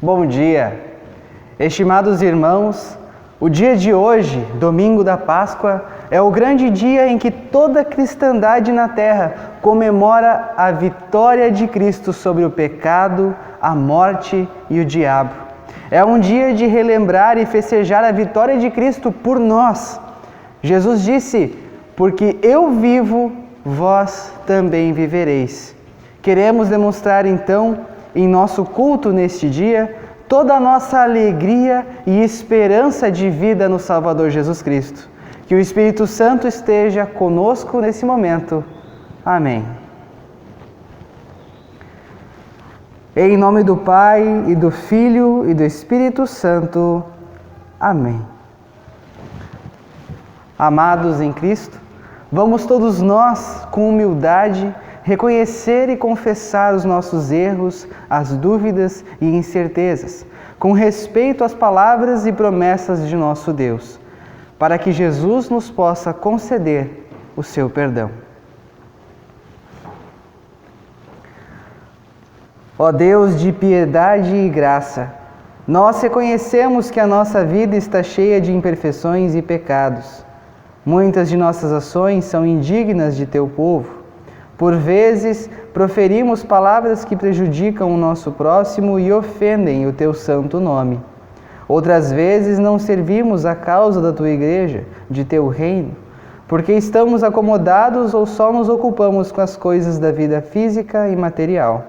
Bom dia, estimados irmãos. O dia de hoje, domingo da Páscoa, é o grande dia em que toda a cristandade na terra comemora a vitória de Cristo sobre o pecado, a morte e o diabo. É um dia de relembrar e festejar a vitória de Cristo por nós. Jesus disse: "Porque eu vivo, vós também vivereis." Queremos demonstrar então, em nosso culto neste dia, toda a nossa alegria e esperança de vida no Salvador Jesus Cristo. Que o Espírito Santo esteja conosco nesse momento. Amém. Em nome do Pai, e do Filho, e do Espírito Santo. Amém. Amados em Cristo, vamos todos nós, com humildade, reconhecer e confessar os nossos erros, as dúvidas e incertezas, com respeito às palavras e promessas de nosso Deus, para que Jesus nos possa conceder o seu perdão. Ó Deus de piedade e graça, nós reconhecemos que a nossa vida está cheia de imperfeições e pecados. Muitas de nossas ações são indignas de teu povo. Por vezes, proferimos palavras que prejudicam o nosso próximo e ofendem o teu santo nome. Outras vezes, não servimos a causa da tua igreja, de teu reino, porque estamos acomodados ou só nos ocupamos com as coisas da vida física e material.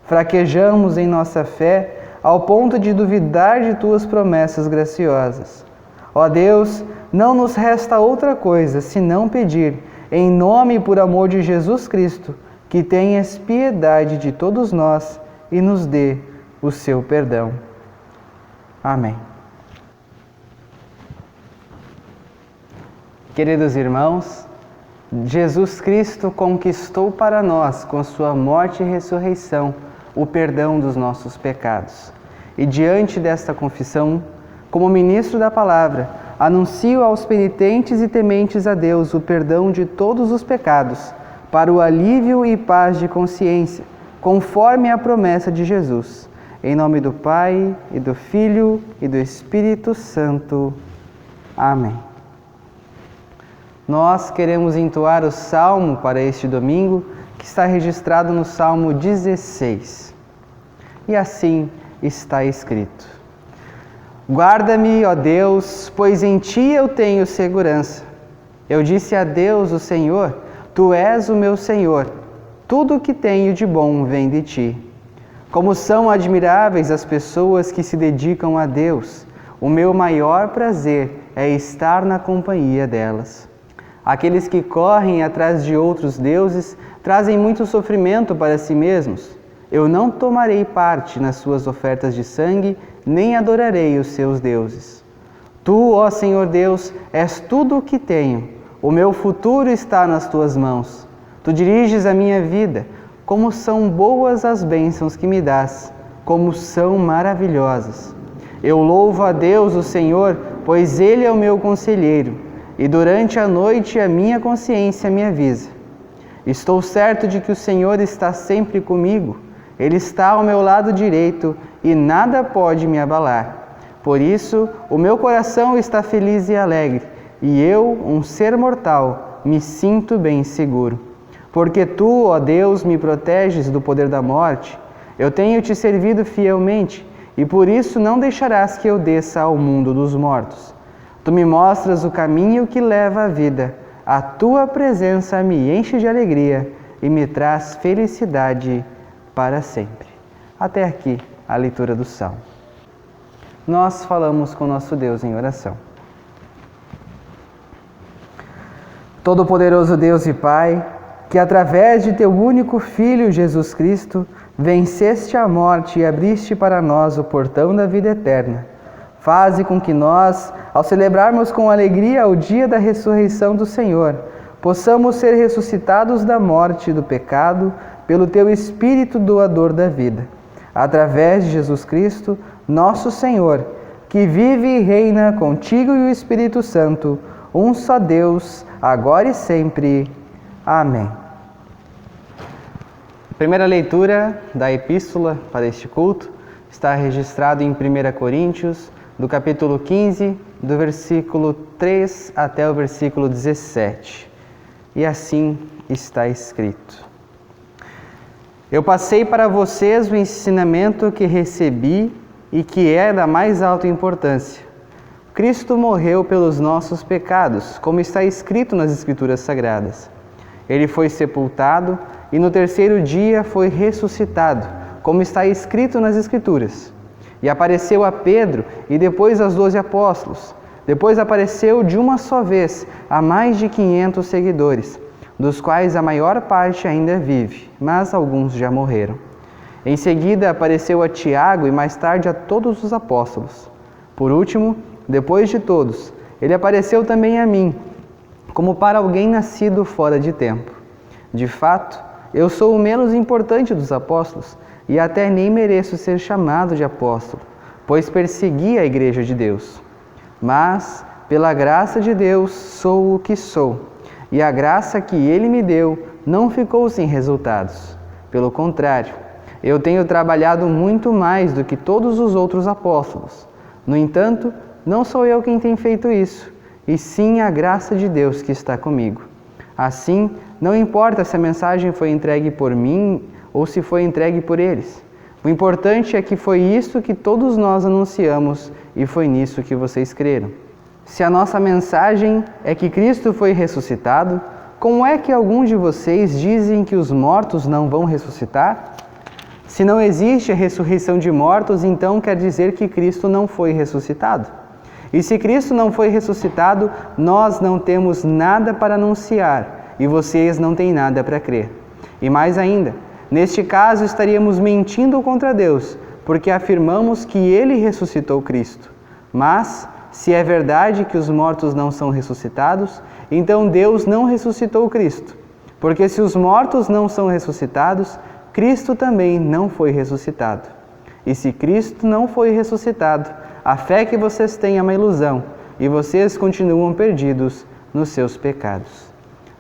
Fraquejamos em nossa fé ao ponto de duvidar de tuas promessas graciosas. Ó Deus, não nos resta outra coisa senão pedir, em nome e por amor de Jesus Cristo, que tenhas piedade de todos nós e nos dê o seu perdão. Amém. Queridos irmãos, Jesus Cristo conquistou para nós, com sua morte e ressurreição, o perdão dos nossos pecados. E diante desta confissão, como ministro da palavra, anuncio aos penitentes e tementes a Deus o perdão de todos os pecados, para o alívio e paz de consciência, conforme a promessa de Jesus. Em nome do Pai, e do Filho, e do Espírito Santo. Amém. Nós queremos entoar o salmo para este domingo, que está registrado no Salmo 16. E assim está escrito: Guarda-me, ó Deus, pois em Ti eu tenho segurança. Eu disse a Deus, o Senhor, Tu és o meu Senhor. Tudo o que tenho de bom vem de Ti. Como são admiráveis as pessoas que se dedicam a Deus. O meu maior prazer é estar na companhia delas. Aqueles que correm atrás de outros deuses trazem muito sofrimento para si mesmos. Eu não tomarei parte nas suas ofertas de sangue, nem adorarei os seus deuses. Tu, ó Senhor Deus, és tudo o que tenho. O meu futuro está nas tuas mãos. Tu diriges a minha vida. Como são boas as bênçãos que me dás, como são maravilhosas. Eu louvo a Deus, o Senhor, pois Ele é o meu conselheiro, e durante a noite a minha consciência me avisa. Estou certo de que o Senhor está sempre comigo. Ele está ao meu lado direito e nada pode me abalar. Por isso, o meu coração está feliz e alegre, e eu, um ser mortal, me sinto bem seguro. Porque Tu, ó Deus, me proteges do poder da morte. Eu tenho Te servido fielmente, e por isso não deixarás que eu desça ao mundo dos mortos. Tu me mostras o caminho que leva à vida. A Tua presença me enche de alegria e me traz felicidade para sempre. Até aqui a leitura do Salmo. Nós falamos com nosso Deus em oração. Todo-Poderoso Deus e Pai, que através de Teu único Filho Jesus Cristo, venceste a morte e abriste para nós o portão da vida eterna. Faze com que nós, ao celebrarmos com alegria o dia da ressurreição do Senhor, possamos ser ressuscitados da morte e do pecado pelo Teu Espírito doador da vida. Através de Jesus Cristo, nosso Senhor, que vive e reina contigo e o Espírito Santo, um só Deus, agora e sempre. Amém. Primeira leitura da epístola para este culto está registrado em 1 Coríntios, do capítulo 15, do versículo 3 até o versículo 17. E assim está escrito: Eu passei para vocês o ensinamento que recebi e que é da mais alta importância. Cristo morreu pelos nossos pecados, como está escrito nas Escrituras Sagradas. Ele foi sepultado e no terceiro dia foi ressuscitado, como está escrito nas Escrituras. E apareceu a Pedro e depois aos 12 apóstolos. Depois apareceu de uma só vez a mais de 500 seguidores, dos quais a maior parte ainda vive, mas alguns já morreram. Em seguida apareceu a Tiago e mais tarde a todos os apóstolos. Por último, depois de todos, ele apareceu também a mim, como para alguém nascido fora de tempo. De fato, eu sou o menos importante dos apóstolos e até nem mereço ser chamado de apóstolo, pois persegui a igreja de Deus. Mas, pela graça de Deus, sou o que sou, e a graça que Ele me deu não ficou sem resultados. Pelo contrário, eu tenho trabalhado muito mais do que todos os outros apóstolos. No entanto, não sou eu quem tem feito isso, e sim a graça de Deus que está comigo. Assim, não importa se a mensagem foi entregue por mim ou se foi entregue por eles. O importante é que foi isso que todos nós anunciamos e foi nisso que vocês creram. Se a nossa mensagem é que Cristo foi ressuscitado, como é que alguns de vocês dizem que os mortos não vão ressuscitar? Se não existe a ressurreição de mortos, então quer dizer que Cristo não foi ressuscitado. E se Cristo não foi ressuscitado, nós não temos nada para anunciar e vocês não têm nada para crer. E mais ainda, neste caso estaríamos mentindo contra Deus, porque afirmamos que Ele ressuscitou Cristo. Mas, se é verdade que os mortos não são ressuscitados, então Deus não ressuscitou Cristo. Porque se os mortos não são ressuscitados, Cristo também não foi ressuscitado. E se Cristo não foi ressuscitado, a fé que vocês têm é uma ilusão, e vocês continuam perdidos nos seus pecados.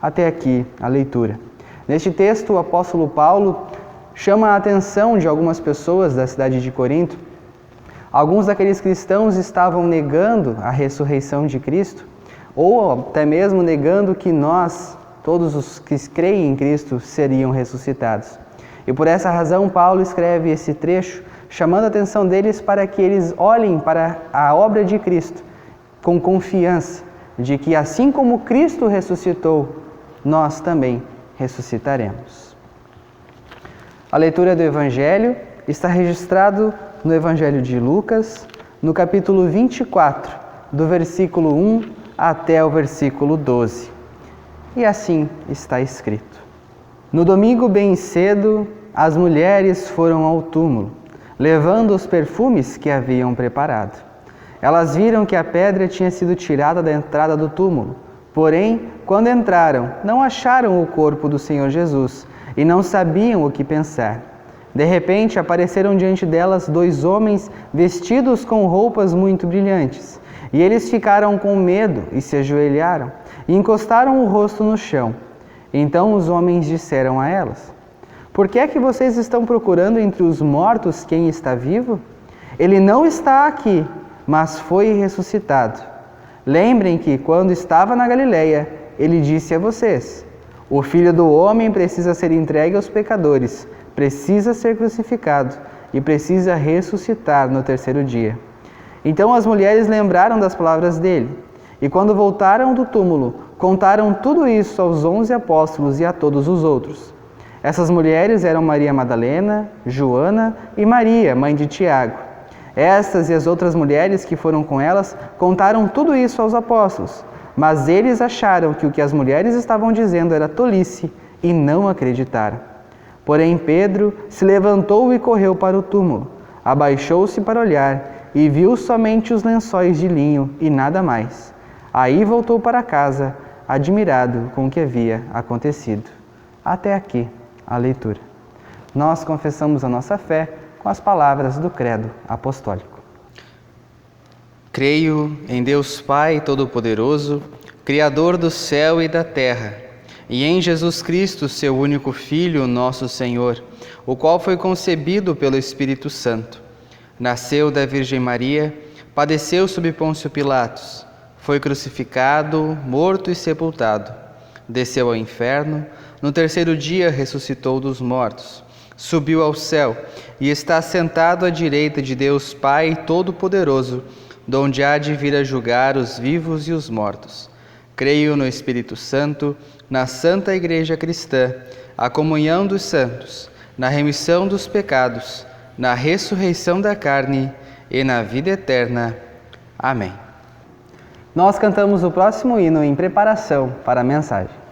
Até aqui a leitura. Neste texto, o apóstolo Paulo chama a atenção de algumas pessoas da cidade de Corinto. Alguns daqueles cristãos estavam negando a ressurreição de Cristo, ou até mesmo negando que nós, todos os que creem em Cristo, seriam ressuscitados. E por essa razão, Paulo escreve esse trecho, chamando a atenção deles para que eles olhem para a obra de Cristo com confiança de que, assim como Cristo ressuscitou, nós também ressuscitaremos. A leitura do Evangelho está registrado no Evangelho de Lucas, no capítulo 24, do versículo 1 até o versículo 12. E assim está escrito: No domingo bem cedo, as mulheres foram ao túmulo, levando os perfumes que haviam preparado. Elas viram que a pedra tinha sido tirada da entrada do túmulo. Porém, quando entraram, não acharam o corpo do Senhor Jesus e não sabiam o que pensar. De repente, apareceram diante delas 2 homens vestidos com roupas muito brilhantes. E eles ficaram com medo e se ajoelharam e encostaram o rosto no chão. Então os homens disseram a elas: Por que é que vocês estão procurando entre os mortos quem está vivo? Ele não está aqui, mas foi ressuscitado. Lembrem que, quando estava na Galileia, ele disse a vocês: O Filho do Homem precisa ser entregue aos pecadores, precisa ser crucificado e precisa ressuscitar no terceiro dia. Então as mulheres lembraram das palavras dele, e quando voltaram do túmulo, contaram tudo isso aos 11 apóstolos e a todos os outros. Essas mulheres eram Maria Madalena, Joana e Maria, mãe de Tiago. Estas e as outras mulheres que foram com elas contaram tudo isso aos apóstolos, mas eles acharam que o que as mulheres estavam dizendo era tolice e não acreditaram. Porém Pedro se levantou e correu para o túmulo, abaixou-se para olhar e viu somente os lençóis de linho e nada mais. Aí voltou para casa, admirado com o que havia acontecido. Até aqui a leitura. Nós confessamos a nossa fé com as palavras do Credo Apostólico. Creio em Deus Pai Todo-Poderoso, Criador do céu e da terra, e em Jesus Cristo, seu único Filho, nosso Senhor, o qual foi concebido pelo Espírito Santo. Nasceu da Virgem Maria, padeceu sob Pôncio Pilatos, foi crucificado, morto e sepultado. Desceu ao inferno, no terceiro dia ressuscitou dos mortos, subiu ao céu e está sentado à direita de Deus Pai Todo-Poderoso, donde há de vir a julgar os vivos e os mortos. Creio no Espírito Santo, na Santa Igreja Cristã, a comunhão dos santos, na remissão dos pecados, na ressurreição da carne e na vida eterna. Amém. Nós cantamos o próximo hino em preparação para a mensagem.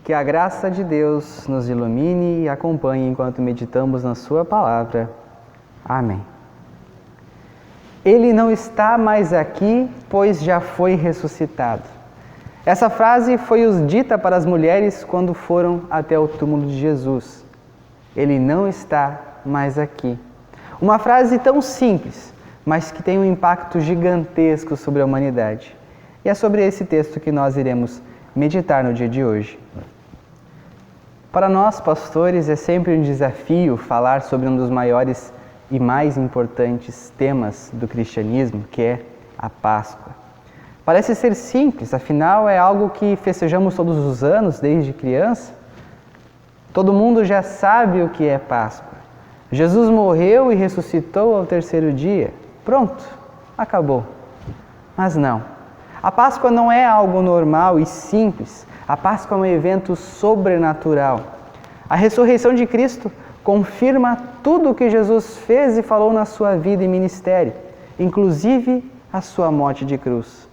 Que a graça de Deus nos ilumine e acompanhe enquanto meditamos na Sua palavra. Amém. Ele não está mais aqui, pois já foi ressuscitado. Essa frase foi dita para as mulheres quando foram até o túmulo de Jesus. Ele não está mais aqui. Uma frase tão simples, mas que tem um impacto gigantesco sobre a humanidade. E é sobre esse texto que nós iremos meditar no dia de hoje. Para nós, pastores, é sempre um desafio falar sobre um dos maiores e mais importantes temas do cristianismo, que é a Páscoa. Parece ser simples, afinal é algo que festejamos todos os anos, desde criança. Todo mundo já sabe o que é Páscoa. Jesus morreu e ressuscitou ao terceiro dia. Pronto, acabou. Mas não. A Páscoa não é algo normal e simples. A Páscoa é um evento sobrenatural. A ressurreição de Cristo confirma tudo o que Jesus fez e falou na sua vida e ministério, inclusive a sua morte de cruz.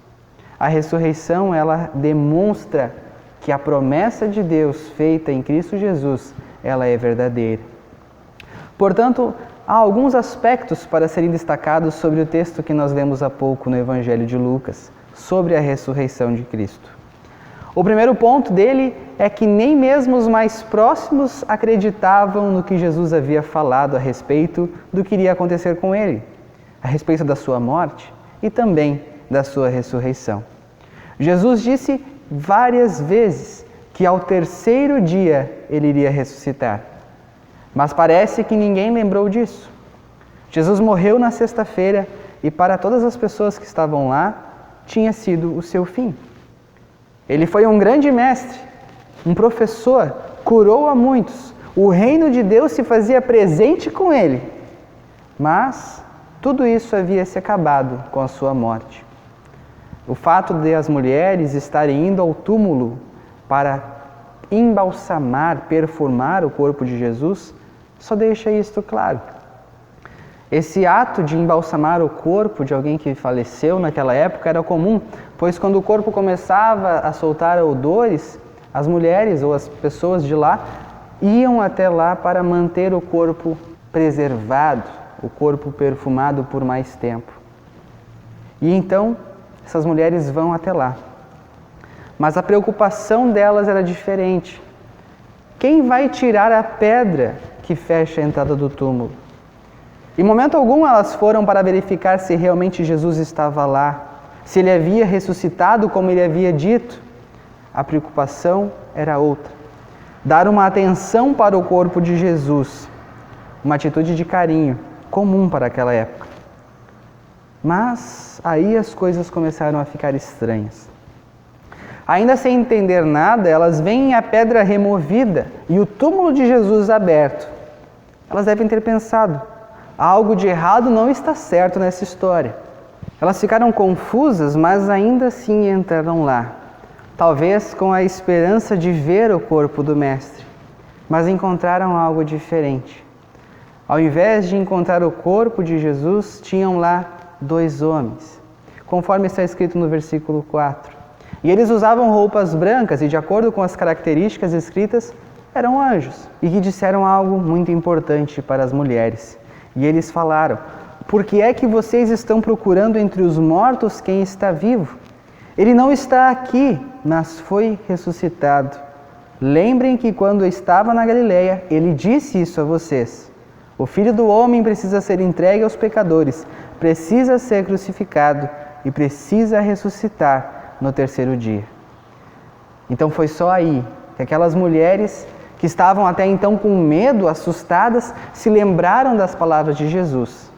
A ressurreição, ela demonstra que a promessa de Deus feita em Cristo Jesus, ela é verdadeira. Portanto, há alguns aspectos para serem destacados sobre o texto que nós lemos há pouco no Evangelho de Lucas, sobre a ressurreição de Cristo. O primeiro ponto dele é que nem mesmo os mais próximos acreditavam no que Jesus havia falado a respeito do que iria acontecer com ele, a respeito da sua morte e também da sua ressurreição. Jesus disse várias vezes que ao terceiro dia ele iria ressuscitar, mas parece que ninguém lembrou disso. Jesus morreu na sexta-feira e para todas as pessoas que estavam lá, tinha sido o seu fim. Ele foi um grande mestre, um professor, curou a muitos. O reino de Deus se fazia presente com ele. Mas tudo isso havia se acabado com a sua morte. O fato de as mulheres estarem indo ao túmulo para embalsamar, perfumar o corpo de Jesus, só deixa isto claro. Esse ato de embalsamar o corpo de alguém que faleceu naquela época era comum, pois quando o corpo começava a soltar odores, as mulheres ou as pessoas de lá iam até lá para manter o corpo preservado, o corpo perfumado por mais tempo. E então, essas mulheres vão até lá. Mas a preocupação delas era diferente. Quem vai tirar a pedra que fecha a entrada do túmulo? Em momento algum elas foram para verificar se realmente Jesus estava lá, se ele havia ressuscitado como ele havia dito. A preocupação era outra. Dar uma atenção para o corpo de Jesus, uma atitude de carinho, comum para aquela época. Mas aí as coisas começaram a ficar estranhas. Ainda sem entender nada, elas veem a pedra removida e o túmulo de Jesus aberto. Elas devem ter pensado, algo de errado não está certo nessa história. Elas ficaram confusas, mas ainda assim entraram lá. Talvez com a esperança de ver o corpo do Mestre, mas encontraram algo diferente. Ao invés de encontrar o corpo de Jesus, tinham lá 2 homens, conforme está escrito no versículo 4. E eles usavam roupas brancas e, de acordo com as características escritas, eram anjos. E que disseram algo muito importante para as mulheres. E eles falaram: por que é que vocês estão procurando entre os mortos quem está vivo? Ele não está aqui, mas foi ressuscitado. Lembrem que quando estava na Galileia, ele disse isso a vocês. O Filho do Homem precisa ser entregue aos pecadores, precisa ser crucificado e precisa ressuscitar no 3º dia. Então foi só aí que aquelas mulheres que estavam até então com medo, assustadas, se lembraram das palavras de Jesus.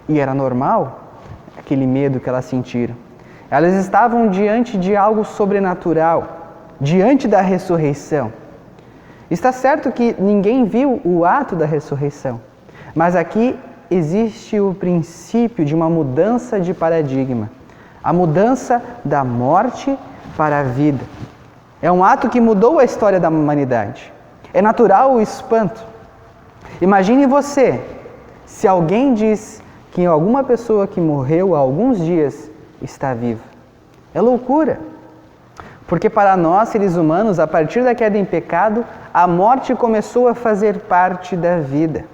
E era normal aquele medo que elas sentiram. Elas estavam diante de algo sobrenatural, diante da ressurreição. Está certo que ninguém viu o ato da ressurreição, mas aqui existe o princípio de uma mudança de paradigma. A mudança da morte para a vida. É um ato que mudou a história da humanidade. É natural o espanto. Imagine você, se alguém diz que alguma pessoa que morreu há alguns dias está viva. É loucura. Porque para nós, seres humanos, a partir da queda em pecado, a morte começou a fazer parte da vida.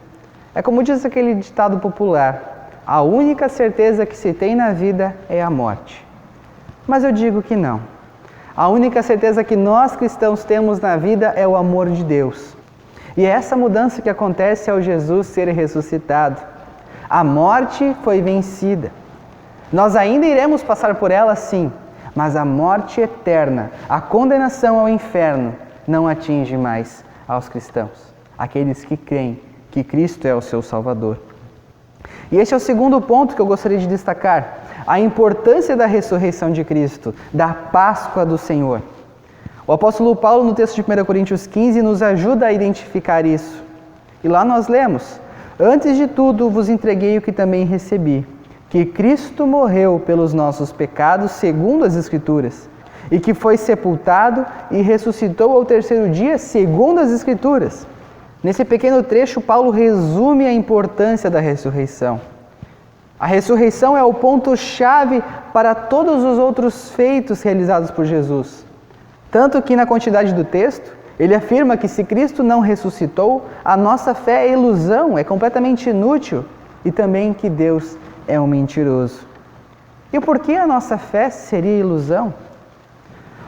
É como diz aquele ditado popular: a única certeza que se tem na vida é a morte. Mas eu digo que não. A única certeza que nós cristãos temos na vida é o amor de Deus. E é essa mudança que acontece ao Jesus ser ressuscitado. A morte foi vencida. Nós ainda iremos passar por ela, sim, mas a morte eterna, a condenação ao inferno, não atinge mais aos cristãos, aqueles que creem que Cristo é o seu Salvador. E este é o segundo ponto que eu gostaria de destacar, a importância da ressurreição de Cristo, da Páscoa do Senhor. O apóstolo Paulo, no texto de 1 Coríntios 15, nos ajuda a identificar isso. E lá nós lemos: antes de tudo vos entreguei o que também recebi, que Cristo morreu pelos nossos pecados, segundo as Escrituras, e que foi sepultado e ressuscitou ao 3º dia, segundo as Escrituras. Nesse pequeno trecho, Paulo resume a importância da ressurreição. A ressurreição é o ponto-chave para todos os outros feitos realizados por Jesus. Tanto que, na continuidade do texto, ele afirma que se Cristo não ressuscitou, a nossa fé é ilusão, é completamente inútil, e também que Deus é um mentiroso. E por que a nossa fé seria ilusão?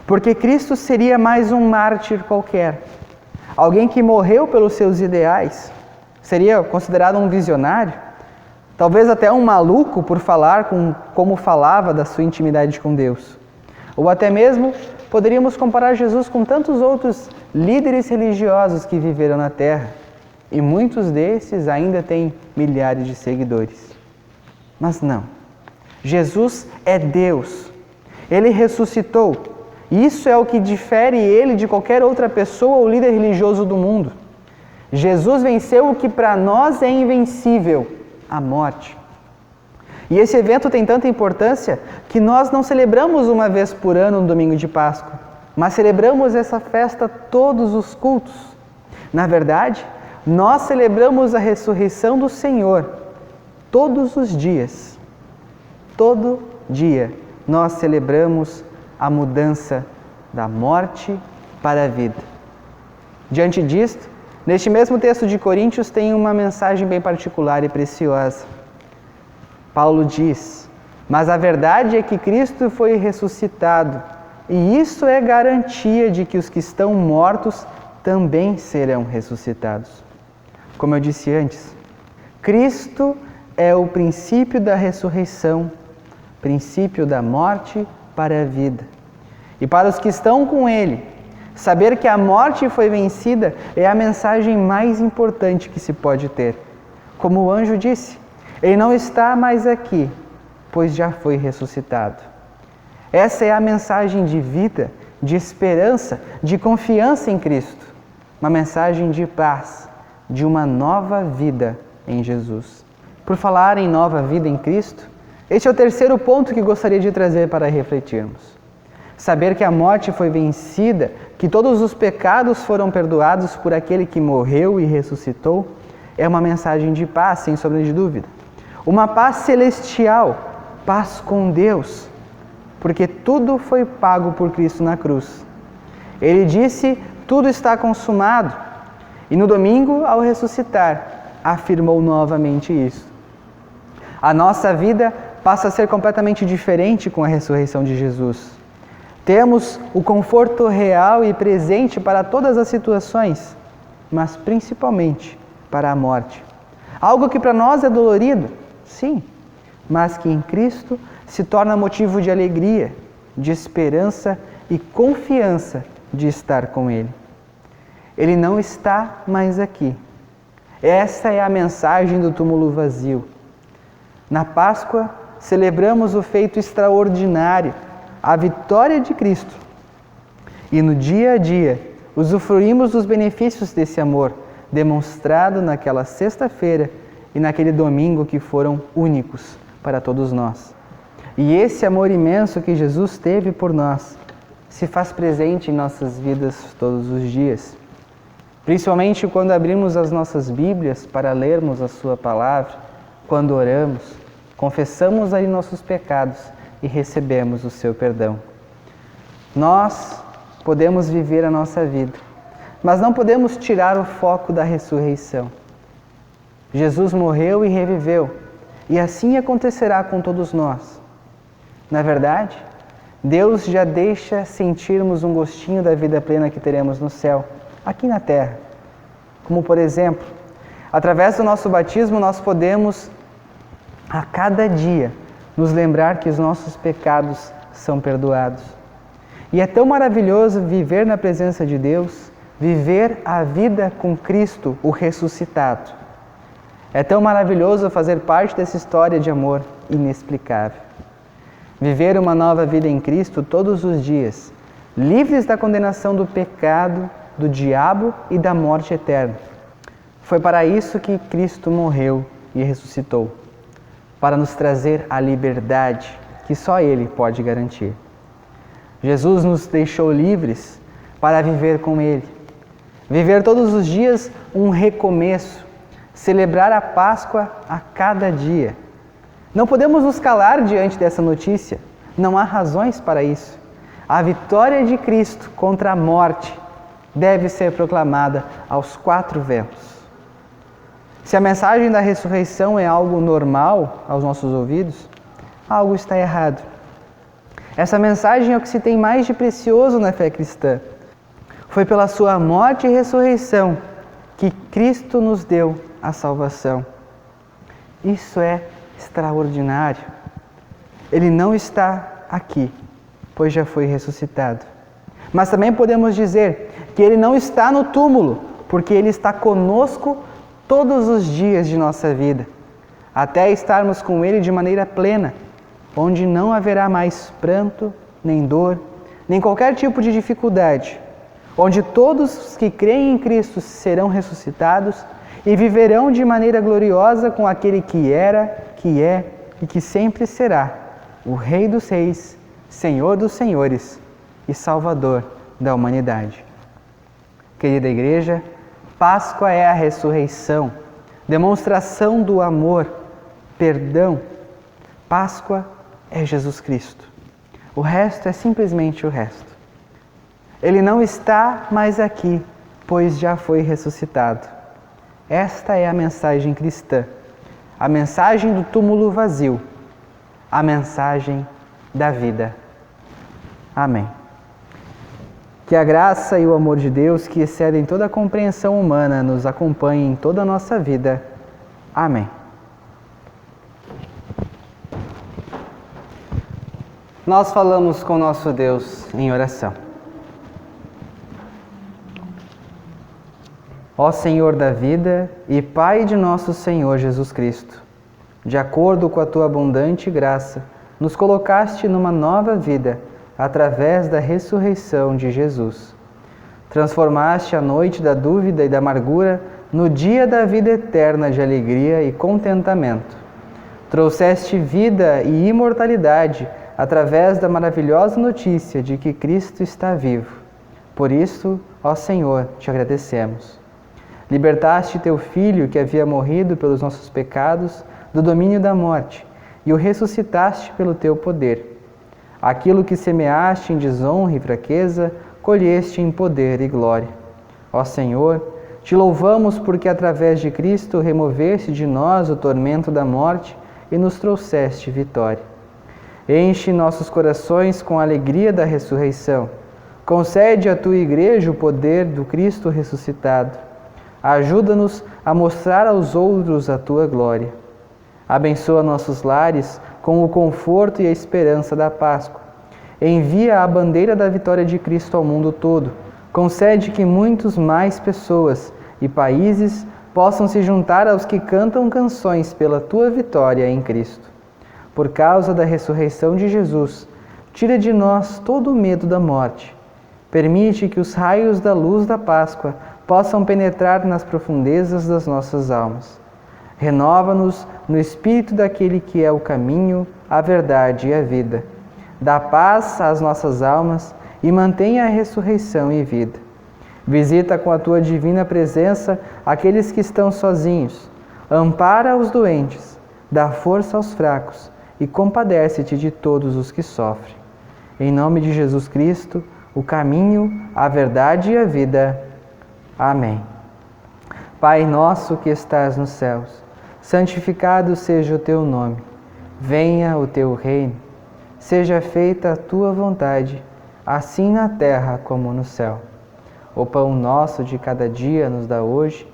Porque Cristo seria mais um mártir qualquer. Alguém que morreu pelos seus ideais. Seria considerado um visionário. Talvez até um maluco por falar como falava da sua intimidade com Deus. Ou até mesmo poderíamos comparar Jesus com tantos outros líderes religiosos que viveram na Terra. E muitos desses ainda têm milhares de seguidores. Mas não. Jesus é Deus. Ele ressuscitou. Isso é o que difere ele de qualquer outra pessoa ou líder religioso do mundo. Jesus venceu o que para nós é invencível, a morte. E esse evento tem tanta importância que nós não celebramos uma vez por ano no domingo de Páscoa, mas celebramos essa festa todos os cultos. Na verdade, nós celebramos a ressurreição do Senhor todos os dias. Todo dia nós celebramos a mudança da morte para a vida. Diante disto, Neste mesmo texto de Coríntios tem uma mensagem bem particular e preciosa. Paulo diz: mas a verdade é que Cristo foi ressuscitado, e isso é garantia de que os que estão mortos também serão ressuscitados. Como eu disse antes, Cristo é o princípio da ressurreição, princípio da morte para a vida. E para os que estão com Ele, saber que a morte foi vencida é a mensagem mais importante que se pode ter. Como o anjo disse, Ele não está mais aqui, pois já foi ressuscitado. Essa é a mensagem de vida, de esperança, de confiança em Cristo. Uma mensagem de paz, de uma nova vida em Jesus. Por falar em nova vida em Cristo, este é o terceiro ponto que gostaria de trazer para refletirmos. Saber que a morte foi vencida, que todos os pecados foram perdoados por aquele que morreu e ressuscitou, é uma mensagem de paz, sem sombra de dúvida. Uma paz celestial, paz com Deus, porque tudo foi pago por Cristo na cruz. Ele disse: tudo está consumado. E no domingo, ao ressuscitar, afirmou novamente isso. A nossa vida passa a ser completamente diferente com a ressurreição de Jesus. Temos o conforto real e presente para todas as situações, mas principalmente para a morte. Algo que para nós é dolorido, sim, mas que em Cristo se torna motivo de alegria, de esperança e confiança de estar com Ele. Ele não está mais aqui. Essa é a mensagem do túmulo vazio. Na Páscoa, celebramos o feito extraordinário, a vitória de Cristo. E no dia a dia, usufruímos dos benefícios desse amor, demonstrado naquela sexta-feira e naquele domingo que foram únicos para todos nós. E esse amor imenso que Jesus teve por nós se faz presente em nossas vidas todos os dias. Principalmente quando abrimos as nossas Bíblias para lermos a Sua Palavra, quando oramos, confessamos aí nossos pecados e recebemos o seu perdão. Nós podemos viver a nossa vida, mas não podemos tirar o foco da ressurreição. Jesus morreu e reviveu, e assim acontecerá com todos nós. Na verdade, Deus já deixa sentirmos um gostinho da vida plena que teremos no céu, aqui na terra. Como por exemplo, através do nosso batismo nós podemos, a cada dia, nos lembrar que os nossos pecados são perdoados. E é tão maravilhoso viver na presença de Deus, viver a vida com Cristo, o ressuscitado. É tão maravilhoso fazer parte dessa história de amor inexplicável. Viver uma nova vida em Cristo todos os dias, livres da condenação do pecado, do diabo e da morte eterna. Foi para isso que Cristo morreu e ressuscitou, para nos trazer a liberdade que só Ele pode garantir. Jesus nos deixou livres para viver com Ele, viver todos os dias um recomeço, celebrar a Páscoa a cada dia. Não podemos nos calar diante dessa notícia, não há razões para isso. A vitória de Cristo contra a morte deve ser proclamada aos quatro ventos. Se a mensagem da ressurreição é algo normal aos nossos ouvidos, algo está errado. Essa mensagem é o que se tem mais de precioso na fé cristã. Foi pela sua morte e ressurreição que Cristo nos deu a salvação. Isso é extraordinário. Ele não está aqui, pois já foi ressuscitado. Mas também podemos dizer que Ele não está no túmulo, porque Ele está conosco todos os dias de nossa vida, até estarmos com Ele de maneira plena, onde não haverá mais pranto, nem dor, nem qualquer tipo de dificuldade, onde todos os que creem em Cristo serão ressuscitados e viverão de maneira gloriosa com aquele que era, que é e que sempre será, o Rei dos Reis, Senhor dos Senhores e Salvador da humanidade. Querida Igreja, Páscoa é a ressurreição, demonstração do amor, perdão. Páscoa é Jesus Cristo. O resto é simplesmente o resto. Ele não está mais aqui, pois já foi ressuscitado. Esta é a mensagem cristã, a mensagem do túmulo vazio, a mensagem da vida. Amém. Que a graça e o amor de Deus, que excedem toda a compreensão humana, nos acompanhem em toda a nossa vida. Amém. Nós falamos com nosso Deus em oração. Ó Senhor da vida e Pai de nosso Senhor Jesus Cristo, de acordo com a tua abundante graça, nos colocaste numa nova vida através da ressurreição de Jesus. Transformaste a noite da dúvida e da amargura no dia da vida eterna de alegria e contentamento. Trouxeste vida e imortalidade através da maravilhosa notícia de que Cristo está vivo. Por isso, ó Senhor, te agradecemos. Libertaste teu Filho, que havia morrido pelos nossos pecados, do domínio da morte, e o ressuscitaste pelo teu poder. Aquilo que semeaste em desonra e fraqueza, colheste em poder e glória. Ó Senhor, te louvamos porque através de Cristo removeste de nós o tormento da morte e nos trouxeste vitória. Enche nossos corações com a alegria da ressurreição. Concede à tua Igreja o poder do Cristo ressuscitado. Ajuda-nos a mostrar aos outros a tua glória. Abençoa nossos lares com o conforto e a esperança da Páscoa. Envia a bandeira da vitória de Cristo ao mundo todo. Concede que muitos mais pessoas e países possam se juntar aos que cantam canções pela tua vitória em Cristo. Por causa da ressurreição de Jesus, tira de nós todo o medo da morte. Permite que os raios da luz da Páscoa possam penetrar nas profundezas das nossas almas. Renova-nos no espírito daquele que é o caminho, a verdade e a vida. Dá paz às nossas almas e mantenha a ressurreição e vida. Visita com a tua divina presença aqueles que estão sozinhos. Ampara os doentes, dá força aos fracos e compadece-te de todos os que sofrem. Em nome de Jesus Cristo, o caminho, a verdade e a vida. Amém. Pai nosso que estás nos céus, santificado seja o teu nome. Venha o teu reino. Seja feita a tua vontade, assim na terra como no céu. O pão nosso de cada dia nos dá hoje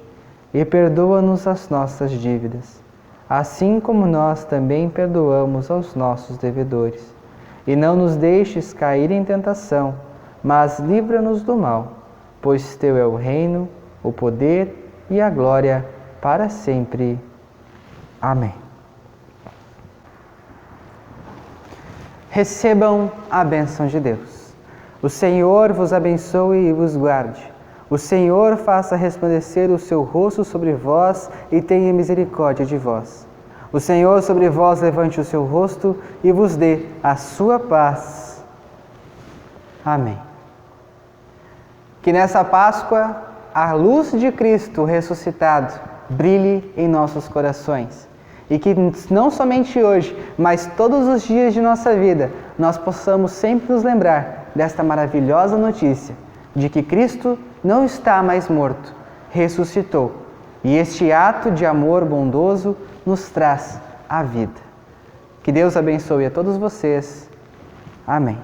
e perdoa-nos as nossas dívidas, assim como nós também perdoamos aos nossos devedores. E não nos deixes cair em tentação, mas livra-nos do mal, pois teu é o reino, o poder e a glória para sempre. Amém. Recebam a bênção de Deus. O Senhor vos abençoe e vos guarde. O Senhor faça resplandecer o seu rosto sobre vós e tenha misericórdia de vós. O Senhor sobre vós levante o seu rosto e vos dê a sua paz. Amém. Que nessa Páscoa a luz de Cristo ressuscitado brilhe em nossos corações. E que não somente hoje, mas todos os dias de nossa vida, nós possamos sempre nos lembrar desta maravilhosa notícia de que Cristo não está mais morto, ressuscitou. E este ato de amor bondoso nos traz a vida. Que Deus abençoe a todos vocês. Amém.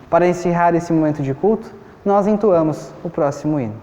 Para encerrar esse momento de culto, nós entoamos o próximo hino.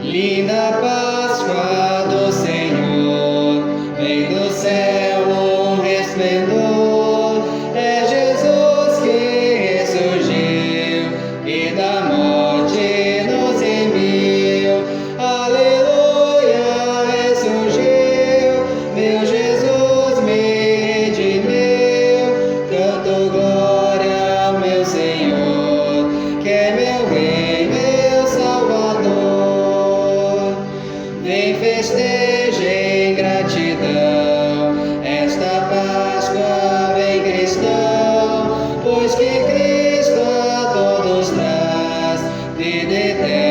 Linda Páscoa do Senhor, vem do céu um resplendor, é Jesus que ressurgiu e da morte nos remiu. Aleluia, ressurgiu, meu Jesus me redimiu. Canto glória ao meu Senhor, que é meu Rei, meu Salvador. eterno.